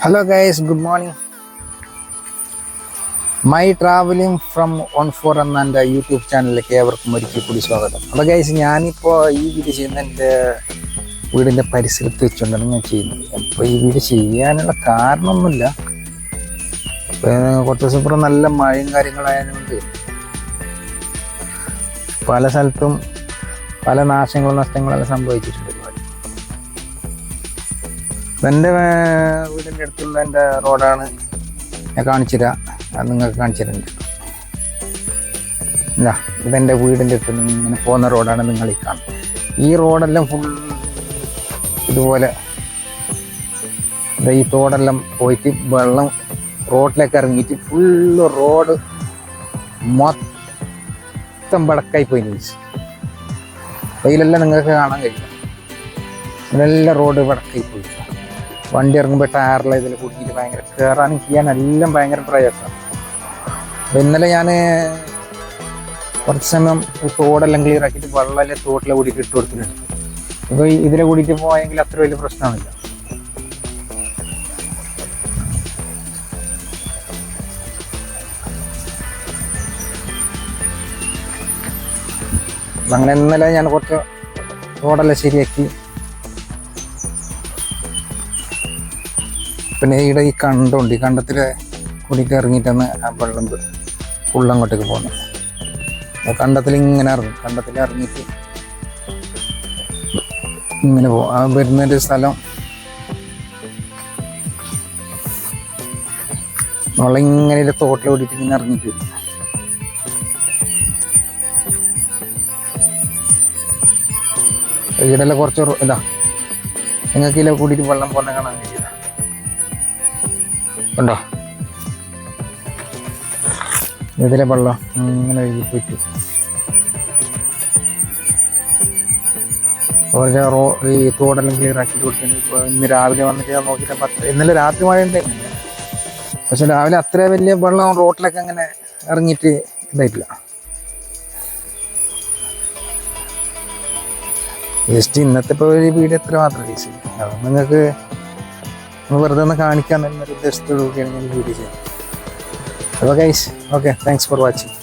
Hello guys, good morning. My travelling from on four എന്ന എൻ്റെ YouTube ചാനലിലേക്ക് ഏവർക്കും ഒരിക്കൽ കൂടി സ്വാഗതം. അപ്പോൾ ഗൈസ്, ഞാനിപ്പോൾ ഈ വീഡിയോ ചെയ്യുന്ന എൻ്റെ വീടിൻ്റെ പരിസരത്ത് വെച്ചുകൊണ്ടാണ് ഞാൻ ചെയ്യുന്നത്. അപ്പോൾ ഈ വീഡിയോ ചെയ്യാനുള്ള കാരണമൊന്നുമില്ല, കുറച്ച് ദിവസം ഇപ്പുറം നല്ല മഴയും കാര്യങ്ങളായതുകൊണ്ട് പല സ്ഥലത്തും പല നാശങ്ങളും നഷ്ടങ്ങളെല്ലാം സംഭവിച്ചിട്ടുണ്ട്. എൻ്റെ വീടിൻ്റെ അടുത്തുള്ള എൻ്റെ റോഡാണ് ഞാൻ കാണിച്ചുതരാം. അത് നിങ്ങൾക്ക് കാണിച്ചിട്ടുണ്ട്. ഇല്ല, ഇതെൻ്റെ വീടിൻ്റെ അടുത്ത് നിന്ന് ഇങ്ങനെ പോകുന്ന റോഡാണ് നിങ്ങൾ ഈ കാണുന്നത്. ഈ റോഡെല്ലാം ഫുൾ ഇതുപോലെ ഈ തോടെല്ലാം പോയിട്ട് വെള്ളം റോഡിലേക്ക് ഇറങ്ങിയിട്ട് ഫുള്ള് റോഡ് മൊത്തം വടക്കായി പോയി. അതിലെല്ലാം നിങ്ങൾക്ക് കാണാൻ കഴിയും. ഇതെല്ലാം റോഡ് വടക്കായി പോയി. വണ്ടി ഇറങ്ങുമ്പോൾ ടയറിലെ ഇതിൽ കുടുങ്ങിയിട്ട് ഭയങ്കര കയറാനും ചെയ്യാനെല്ലാം ഭയങ്കര പ്രയാസമാണ്. അപ്പോൾ ഇന്നലെ ഞാൻ കുറച്ച് സമയം തോടെല്ലാം ക്ലിയർ ആക്കിയിട്ട് വെള്ളമെല്ലാം തോട്ടിലെ കൂടിയിട്ട് ഇട്ട് കൊടുത്തിട്ടുണ്ട്. ഇപ്പോൾ ഇതിലെ കൂടിയിട്ട് പോയെങ്കിൽ അത്ര വലിയ പ്രശ്നമില്ല. അങ്ങനെ ഇന്നലെ ഞാൻ കുറച്ച് റോഡെല്ലാം ശരിയാക്കി. പിന്നെ ഇവിടെ ഈ കണ്ടുണ്ട്, ഈ കണ്ടത്തിൽ കൂടിയിട്ട് ഇറങ്ങിയിട്ടാണ് ആ വെള്ളം ഫുള്ളങ്ങോട്ടേക്ക് പോകുന്നത്. കണ്ടത്തിൽ ഇങ്ങനെ ഇറങ്ങും, കണ്ടത്തിൽ ഇറങ്ങിയിട്ട് ഇങ്ങനെ പോകും. ആ വരുന്നൊരു സ്ഥലം വെള്ളം ഇങ്ങനെ തോട്ടിൽ കൂടിയിട്ട് ഇങ്ങനെ ഇറങ്ങിയിട്ട് വരും. ഈടെല്ലാം കുറച്ച് ഇതാ നിങ്ങൾക്ക് ഇതിലെ കൂടിയിട്ട് വെള്ളം പോകുന്ന കാണാൻ കഴിയില്ല. ഉണ്ടോ ഇതിലെ വെള്ളം ഇങ്ങനെ ഒഴുകി പോയിട്ട് ഈ തോടെല്ലാം ക്ലിയർ ആക്കി കൊടുക്കുന്നു. ഇപ്പോൾ ഇന്ന് രാവിലെ വന്നിട്ട് ഞാൻ നോക്കിയിട്ട് ഇന്നലെ രാത്രി മഴ ഉണ്ടായിരുന്നില്ല, പക്ഷെ രാവിലെ അത്ര വലിയ വെള്ളം റോഡിലൊക്കെ അങ്ങനെ ഇറങ്ങിയിട്ട് ഇതായിട്ടില്ല. ജസ്റ്റ് ഇന്നത്തെ ഇപ്പോൾ ഒരു വീഡിയോ എത്ര മാത്രം കേസ് നിങ്ങൾക്ക് വെറുതെ ഒന്ന് കാണിക്കാൻ എന്നൊരു ഉദ്ദേശത്തോടുകൂടിയാണ് ഞാൻ വീഡിയോ ചെയ്യുന്നത്. അപ്പോൾ guys, okay, thanks for watching.